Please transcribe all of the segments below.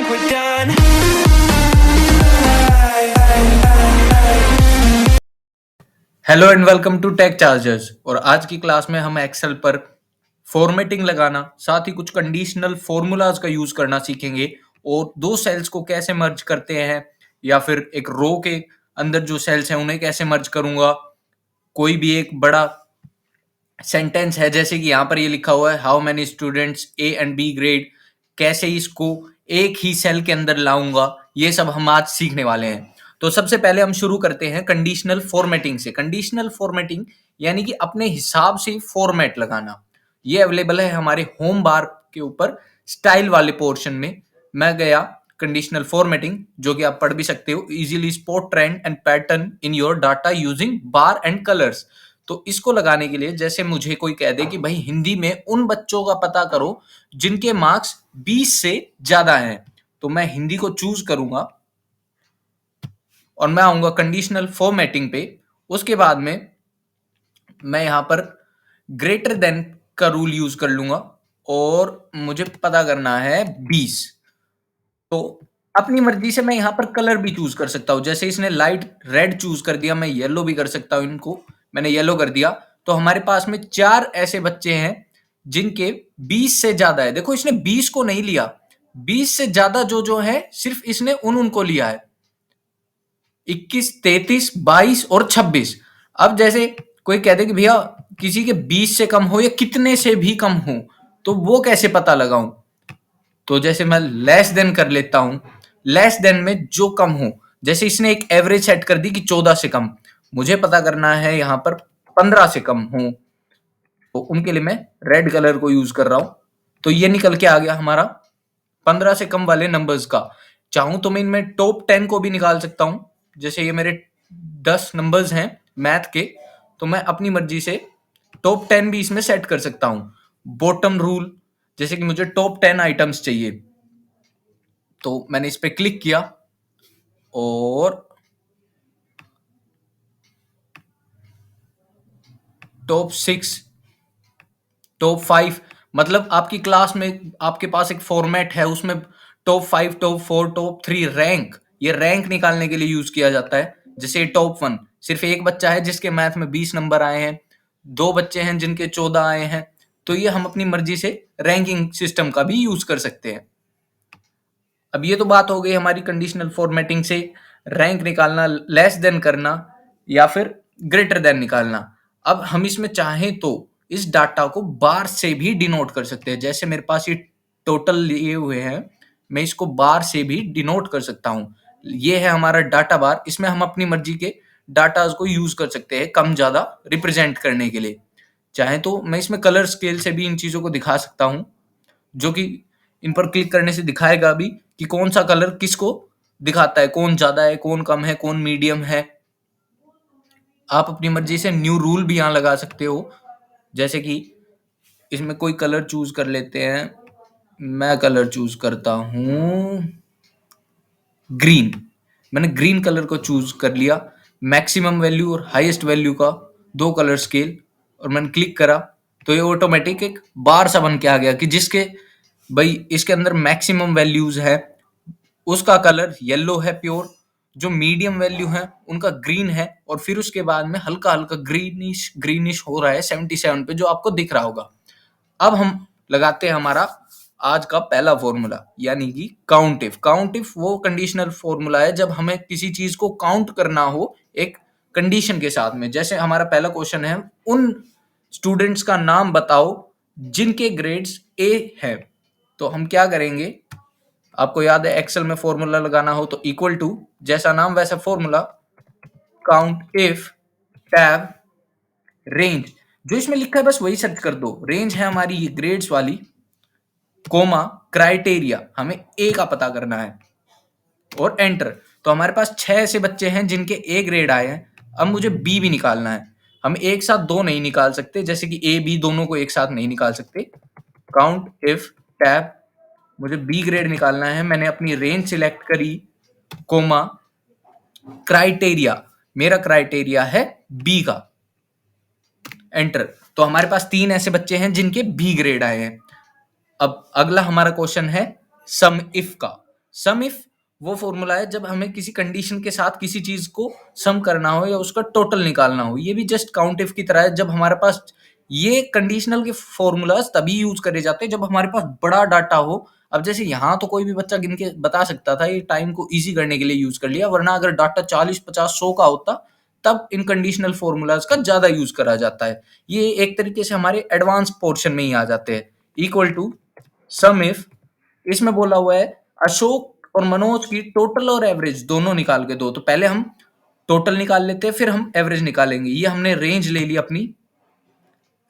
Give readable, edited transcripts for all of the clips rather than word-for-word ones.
think we're done. Hello and welcome to Tech Chargers. और आज की क्लास में हम एक्सेल पर फॉर्मेटिंग लगाना, साथ ही कुछ कंडीशनल फॉर्मूलाज का यूज करना सीखेंगे और दो सेल्स को कैसे मर्ज करते हैं या फिर एक रो के अंदर जो सेल्स हैं उन्हें कैसे मर्ज करूंगा। कोई भी एक बड़ा सेंटेंस है जैसे कि यहाँ पर ये लिखा हुआ है how many students A and B grade, कैसे इसको एक ही सेल के अंदर लाऊंगा, ये सब हम आज सीखने वाले हैं। तो सबसे पहले हम शुरू करते हैं कंडीशनल फॉर्मेटिंग से। कंडीशनल फॉर्मेटिंग यानी कि अपने हिसाब से फॉर्मेट लगाना। ये अवेलेबल है हमारे होम बार के ऊपर स्टाइल वाले पोर्शन में। मैं गया कंडीशनल फॉर्मेटिंग, जो कि आप पढ़ भी सकते हो, easily spot trend and pattern in your data using bar and colours. तो इसको लगाने के लिए जैसे मुझे कोई कह दे कि भाई हिंदी में उन बच्चों का पता करो जिनके मार्क्स 20 से ज्यादा हैं, तो मैं हिंदी को चूज करूंगा और मैं आऊंगा कंडीशनल फॉर्मेटिंग पे। उसके बाद में मैं यहां पर ग्रेटर देन का रूल यूज कर लूंगा और मुझे पता करना है 20। तो अपनी मर्जी से मैं यहाँ पर कलर भी चूज कर सकता हूँ। जैसे इसने लाइट रेड चूज कर दिया, मैं येलो भी कर सकता हूँ। इनको मैंने येलो कर दिया तो हमारे पास में 4 ऐसे बच्चे हैं जिनके 20 से ज्यादा है। देखो इसने 20 को नहीं लिया, 20 से ज्यादा जो जो है सिर्फ इसने उनको लिया है, 21, 33, 22 और 26। अब जैसे कोई कहते कि भैया किसी के 20 से कम हो या कितने से भी कम हो, तो वो कैसे पता लगाऊं। तो जैसे मैं लेस देन कर लेता हूं, लेस देन में जो कम हो, जैसे इसने एक एवरेज सेट कर दी कि 14 से कम, मुझे पता करना है यहां पर 15 से कम हो, तो उनके लिए मैं रेड कलर को यूज कर रहा हूं। तो ये निकल के आ गया हमारा 15 से कम वाले नंबर्स का। चाहूं तो मैं इनमें टॉप 10 को भी निकाल सकता हूं। जैसे ये मेरे 10 नंबर्स हैं मैथ के, तो मैं अपनी मर्जी से टॉप 10 भी इसमें सेट कर सकता हूं। बॉटम रूल, जैसे कि मुझे टॉप 10 आइटम्स चाहिए, तो मैंने इस पे क्लिक किया और टॉप 6, टॉप 5, मतलब आपकी क्लास में आपके पास एक फॉर्मेट है, उसमें टॉप 5, टॉप 4, टॉप 3 रैंक, ये रैंक निकालने के लिए यूज किया जाता है। जैसे टॉप 1 सिर्फ एक बच्चा है जिसके मैथ में 20 नंबर आए हैं, 2 बच्चे हैं जिनके 14 आए हैं, तो ये हम अपनी मर्जी से रैंकिंग सिस्टम का भी यूज कर सकते हैं। अब ये तो बात हो गई हमारी कंडीशनल फॉर्मेटिंग से रैंक निकालना, लेस देन करना या फिर ग्रेटर देन निकालना। अब हम इसमें चाहें तो इस डाटा को बार से भी डिनोट कर सकते हैं। जैसे मेरे पास ये टोटल लिए हुए हैं, मैं इसको बार से भी डिनोट कर सकता हूं। ये है हमारा डाटा बार, इसमें हम अपनी मर्जी के डाटा को यूज कर सकते हैं कम ज्यादा रिप्रेजेंट करने के लिए। चाहे तो मैं इसमें कलर स्केल से भी इन चीजों को दिखा सकता हूं, जो कि इन पर क्लिक करने से दिखाएगा भी कि कौन सा कलर किसको दिखाता है, कौन ज्यादा है, कौन कम है, कौन मीडियम है। आप अपनी मर्जी से न्यू रूल भी यहाँ लगा सकते हो। जैसे कि इसमें कोई कलर चूज कर लेते हैं, मैं कलर चूज करता हूं ग्रीन। मैंने ग्रीन कलर को चूज कर लिया, मैक्सिमम वैल्यू और हाईएस्ट वैल्यू का 2 कलर स्केल, और मैंने क्लिक करा तो ये ऑटोमेटिक एक बार सा बन के आ गया कि जिसके भाई इसके अंदर मैक्सिमम वैल्यूज है उसका कलर येलो है प्योर, जो मीडियम वैल्यू है उनका ग्रीन है, और फिर उसके बाद में हल्का हल्का ग्रीनिश ग्रीनिश हो रहा है 77 पे, जो आपको दिख रहा होगा। अब हम लगाते हैं हमारा आज का पहला फॉर्मूला, यानी कि काउंट इफ। काउंट इफ वो कंडीशनल फॉर्मूला है जब हमें किसी चीज को काउंट करना हो एक कंडीशन के साथ में। जैसे हमारा पहला क्वेश्चन है, उन स्टूडेंट्स का नाम बताओ जिनके ग्रेड्स ए है। तो हम क्या करेंगे, आपको याद है एक्सेल में फॉर्मूला लगाना हो तो इक्वल टू, जैसा नाम वैसा formula, count if tab range. जो इसमें लिखा है बस वही सर्च कर दो। रेंज है हमारी ये ग्रेड्स वाली, कोमा क्राइटेरिया, हमें ए का पता करना है और एंटर। तो हमारे पास 6 ऐसे बच्चे हैं जिनके ए ग्रेड आए हैं। अब मुझे बी भी निकालना है। हम एक साथ 2 नहीं निकाल सकते, जैसे कि ए बी दोनों को एक साथ नहीं निकाल सकते। काउंट इफ टैब, मुझे बी ग्रेड निकालना है। मैंने अपनी रेंज सिलेक्ट करी, कोमा क्राइटेरिया, मेरा क्राइटेरिया है बी का, एंटर। तो हमारे पास 3 ऐसे बच्चे हैं जिनके बी ग्रेड आए हैं। अब अगला हमारा क्वेश्चन है सम इफ का। सम इफ वो फॉर्मूला है जब हमें किसी कंडीशन के साथ किसी चीज को सम करना हो या उसका टोटल निकालना हो। ये भी जस्ट काउंट इफ की तरह है। जब हमारे पास ये कंडीशनल के फॉर्मूलाज तभी यूज करे जाते हैं जब हमारे पास बड़ा डाटा हो। अब जैसे यहाँ तो कोई भी बच्चा गिन के बता सकता था, ये टाइम को इजी करने के लिए यूज कर लिया, वरना अगर डाटा 40, 50, 100 का होता तब इन कंडीशनल फॉर्मूलाज का ज्यादा यूज करा जाता है। ये एक तरीके से हमारे एडवांस पोर्शन में ही आ जाते हैं। इक्वल टू सम इफ, इसमें बोला हुआ है अशोक और मनोज की टोटल और एवरेज दोनों निकाल के दो। तो पहले हम टोटल निकाल लेते हैं, फिर हम एवरेज निकालेंगे। ये हमने रेंज ले ली अपनी।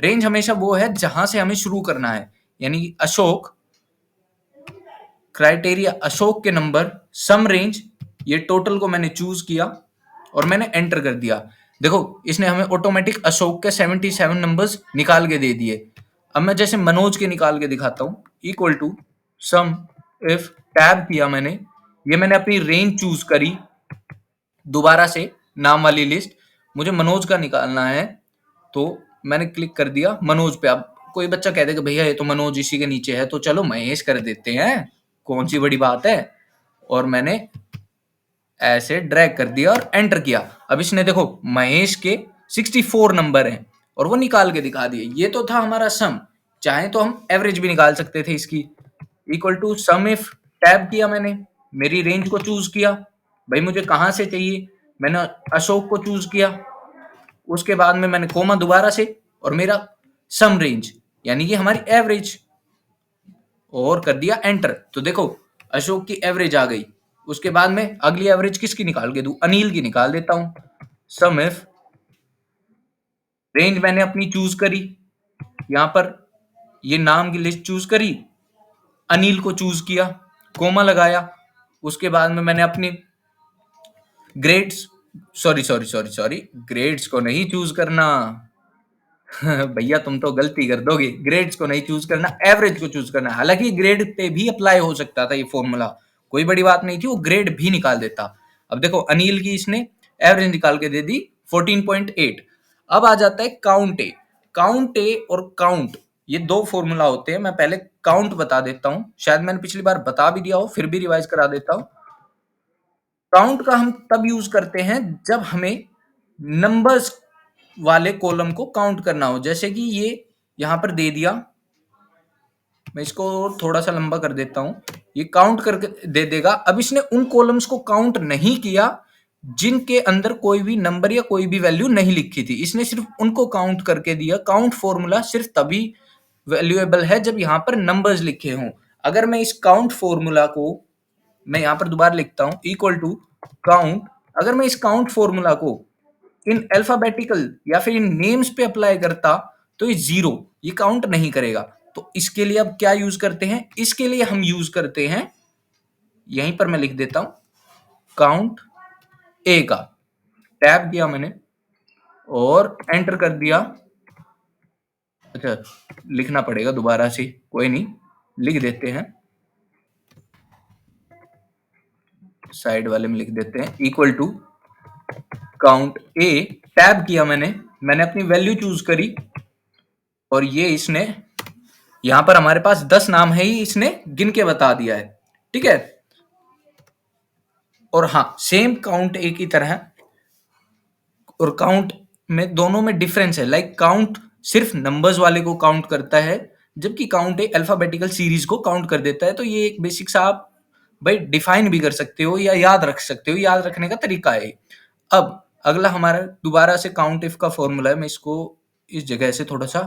रेंज हमेशा वो है जहां से हमें शुरू करना है, यानी अशोक, क्राइटेरिया अशोक के नंबर, सम रेंज, ये टोटल को मैंने चूज किया और मैंने एंटर कर दिया। देखो इसने हमें ऑटोमेटिक अशोक के 77 नंबर्स निकाल के दे दिए। अब मैं जैसे मनोज के निकाल के दिखाता हूं। Equal to sum if, tab किया मैंने, ये मैंने अपनी रेंज चूज करी दोबारा से, नाम वाली लिस्ट। मुझे मनोज का निकालना है तो मैंने क्लिक कर दिया मनोज पे। अब कोई बच्चा कह देगा भैया ये तो मनोज इसी के नीचे है, तो चलो महेश कर देते हैं, कौन सी बड़ी बात है। और मैंने ऐसे ड्रैग कर दिया और एंटर किया। अब इसने देखो महेश के 64 नंबर हैं और वो निकाल के दिखा दिए। ये तो था हमारा सम। चाहे तो हम एवरेज भी निकाल सकते थे इसकी। Equal to sum if, tab किया मैंने, मेरी रेंज को चूज किया, भाई मुझे कहां से चाहिए, मैंने अशोक को चूज किया। उसके बाद में मैंने कोमा दोबारा से और मेरा सम रेंज यानी कि हमारी एवरेज, और कर दिया एंटर। तो देखो अशोक की एवरेज आ गई। उसके बाद में अगली एवरेज किसकी निकाल के दूं, अनिल की निकाल देता हूं। सम इफ, रेंज मैंने अपनी चूज करी, यहां पर ये नाम की लिस्ट चूज करी, अनिल को चूज किया, कोमा लगाया। उसके बाद में मैंने अपनी ग्रेड्स, सॉरी ग्रेड्स को नहीं चूज करना भैया तुम तो गलती कर दोगे, ग्रेड्स को नहीं चूज करना, एवरेज को चूज करना। हालांकि ग्रेड पे भी अप्लाई हो सकता था ये फॉर्मूला, कोई बड़ी बात नहीं थी, वो ग्रेड भी निकाल देता। अब देखो अनिल की इसने एवरेज निकाल के दे दी 14.8। अब आ जाता है काउंट ए। काउंट ए और काउंट, ये दो फॉर्मूला होते हैं। मैं पहले काउंट बता देता हूं, शायद मैंने पिछली बार बता भी दिया हो, फिर भी रिवाइज करा देता हूं। काउंट का हम तब यूज करते हैं जब हमें नंबर्स वाले कॉलम को काउंट करना हो। जैसे कि ये यहां पर दे दिया, मैं इसको थोड़ा सा लंबा कर देता हूं, ये काउंट करके दे देगा। अब इसने उन कॉलम्स को काउंट नहीं किया जिनके अंदर कोई भी नंबर या कोई भी वैल्यू नहीं लिखी थी, इसने सिर्फ उनको काउंट करके दिया। काउंट फॉर्मूला सिर्फ तभी वैल्यूएबल है जब यहां पर नंबर्स लिखे हों। अगर मैं इस काउंट फॉर्मूला को, मैं यहां पर दोबारा लिखता हूं, इक्वल टू काउंट, अगर मैं इस काउंट फॉर्मूला को इन अल्फाबेटिकल या फिर इन नेम्स पे अप्लाई करता तो ये जीरो, ये काउंट नहीं करेगा। तो इसके लिए अब क्या यूज करते हैं, इसके लिए हम यूज करते हैं, यहीं पर मैं लिख देता हूं काउंट ए का, टैब किया मैंने और एंटर कर दिया। अच्छा लिखना पड़ेगा दोबारा से, कोई नहीं लिख देते हैं, साइड वाले में लिख देते हैं, equal to count A, tab किया मैंने अपनी वैल्यू चूज करी और ये इसने यहां पर हमारे पास 10 नाम है ही, इसने गिन के बता दिया है। ठीक है। और हाँ सेम काउंट ए की तरह, और काउंट में दोनों में डिफरेंस है। लाइक काउंट सिर्फ नंबर्स वाले को काउंट करता है, जबकि काउंट ए अल्फाबेटिकल सीरीज को काउंट कर देता है। तो ये एक बेसिक सा आप भाई डिफाइन भी कर सकते हो या याद रख सकते हो, याद रखने का तरीका है। अब अगला हमारा दोबारा से काउंट इफ का फॉर्मूला है। मैं इसको इस जगह से थोड़ा सा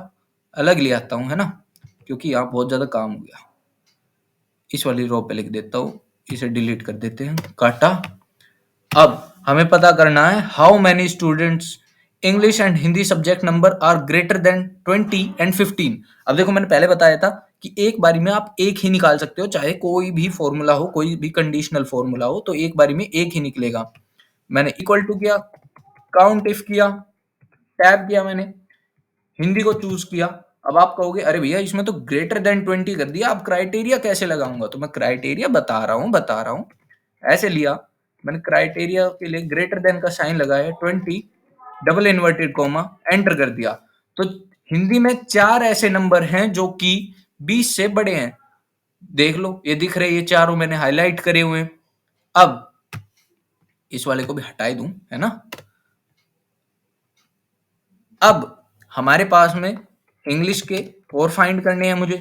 अलग ले आता हूं, है ना, क्योंकि यहाँ बहुत ज्यादा काम हो गया। इस वाली रो पे लिख देता हूँ, इसे डिलीट कर देते हैं, काटा। अब हमें पता करना है how many students English and Hindi subject number are greater than 20 and 15। अब देखो मैंने पहले बताया था कि एक बारी में आप एक ही निकाल सकते हो, चाहे कोई भी फॉर्मूला हो, कोई भी कंडीशनल फॉर्मूला हो, तो एक बारी में एक ही निकलेगा। मैंने इक्वल टू किया, काउंट इफ किया, टैब किया मैंने, हिंदी को चूज किया। अब आप कहोगे अरे भैया इसमें तो ग्रेटर देन 20 कर दिया, अब क्राइटेरिया कैसे लगाऊंगा। तो मैं क्राइटेरिया बता रहा हूं। ऐसे लिया मैंने, क्राइटेरिया के लिए ग्रेटर देन का साइन लगाया, 20 डबल इन्वर्टेड कोमा, एंटर कर दिया। तो हिंदी में 4 ऐसे नंबर हैं जो कि 20 से बड़े हैं। देख लो ये दिख रहे, ये चारों मैंने हाईलाइट करे हुए हैं। अब इस वाले को भी हटा दूं, है ना। अब हमारे पास में इंग्लिश के और फाइंड करने हैं मुझे।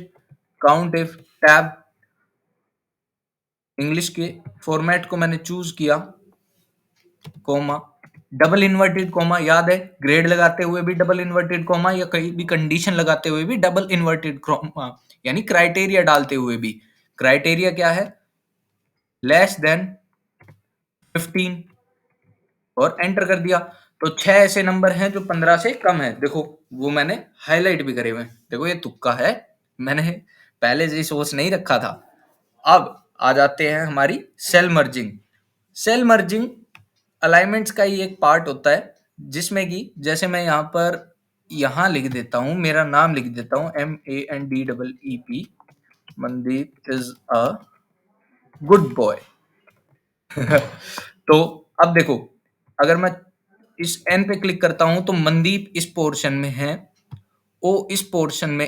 काउंट इफ टैब, इंग्लिश के फॉर्मेट को मैंने चूज किया, कोमा, डबल इन्वर्टेड कोमा, याद है ग्रेड लगाते हुए भी डबल इन्वर्टेड कोमा, या कहीं भी कंडीशन लगाते हुए भी डबल इन्वर्टेड कोमा, यानी क्राइटेरिया डालते हुए भी। क्राइटेरिया क्या है? लेस देन 15, और एंटर कर दिया। तो 6 ऐसे नंबर हैं जो 15 से कम है, देखो वो मैंने हाईलाइट भी करे हुए हैं। देखो ये तुक्का है, मैंने पहले से ही सोच नहीं रखा था। अब आ जाते हैं हमारी cell merging. Cell merging alignments का ही एक पार्ट होता है, जिसमें कि जैसे मैं यहाँ पर यहाँ लिख देता हूँ, मेरा नाम लिख देता हूँ MANDEEP, Mandeep is a good boy. तो अब देखो, अगर मैं इस एन पे क्लिक करता हूं तो मनदीप इस पोर्शन में है, ओ इस पोर्शन में,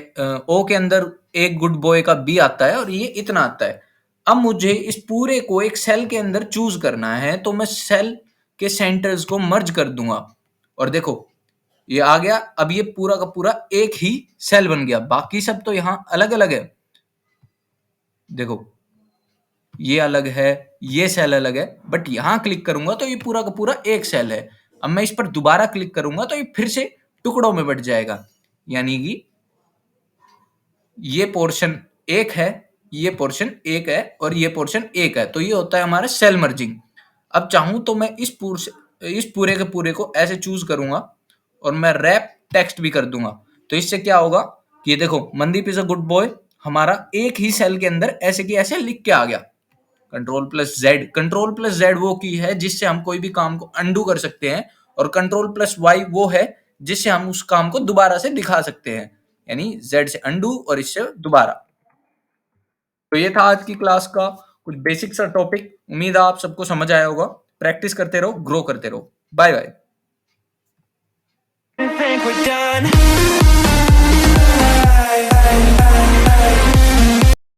ओ के अंदर एक गुड बॉय का बी आता है और ये इतना आता है। अब मुझे इस पूरे को एक सेल के अंदर चूज करना है, तो मैं सेल के सेंटर्स को मर्ज कर दूंगा, और देखो ये आ गया। अब ये पूरा का पूरा एक ही सेल बन गया, बाकी सब तो यहाँ अलग अलग है। देखो ये अलग है, ये सेल अलग है, बट यहां क्लिक करूंगा तो ये पूरा का पूरा एक सेल है। अब मैं इस पर दोबारा क्लिक करूंगा तो ये फिर से टुकड़ों में बट जाएगा, यानी कि ये पोर्शन एक है, ये पोर्शन एक है, और ये पोर्शन एक है। तो ये होता है हमारा सेल मर्जिंग। अब चाहूं तो मैं इस पूरे के पूरे को ऐसे चूज करूंगा, और मैं रैप टेक्स्ट भी कर दूंगा। तो इससे क्या होगा कि ये देखो, Mandeep is a good boy हमारा एक ही सेल के अंदर ऐसे की ऐसे लिख के आ गया। कंट्रोल प्लस जेड वो की है जिससे हम कोई भी काम को अंडू कर सकते हैं, और कंट्रोल प्लस वाई वो है जिससे हम उस काम को दोबारा से दिखा सकते हैं, यानी जेड से अंडू और इससे दोबारा। तो ये था आज की क्लास का कुछ बेसिक सा टॉपिक। उम्मीद है आप सबको समझ आया होगा। प्रैक्टिस करते रहो, ग्रो करते रहो। Bye bye.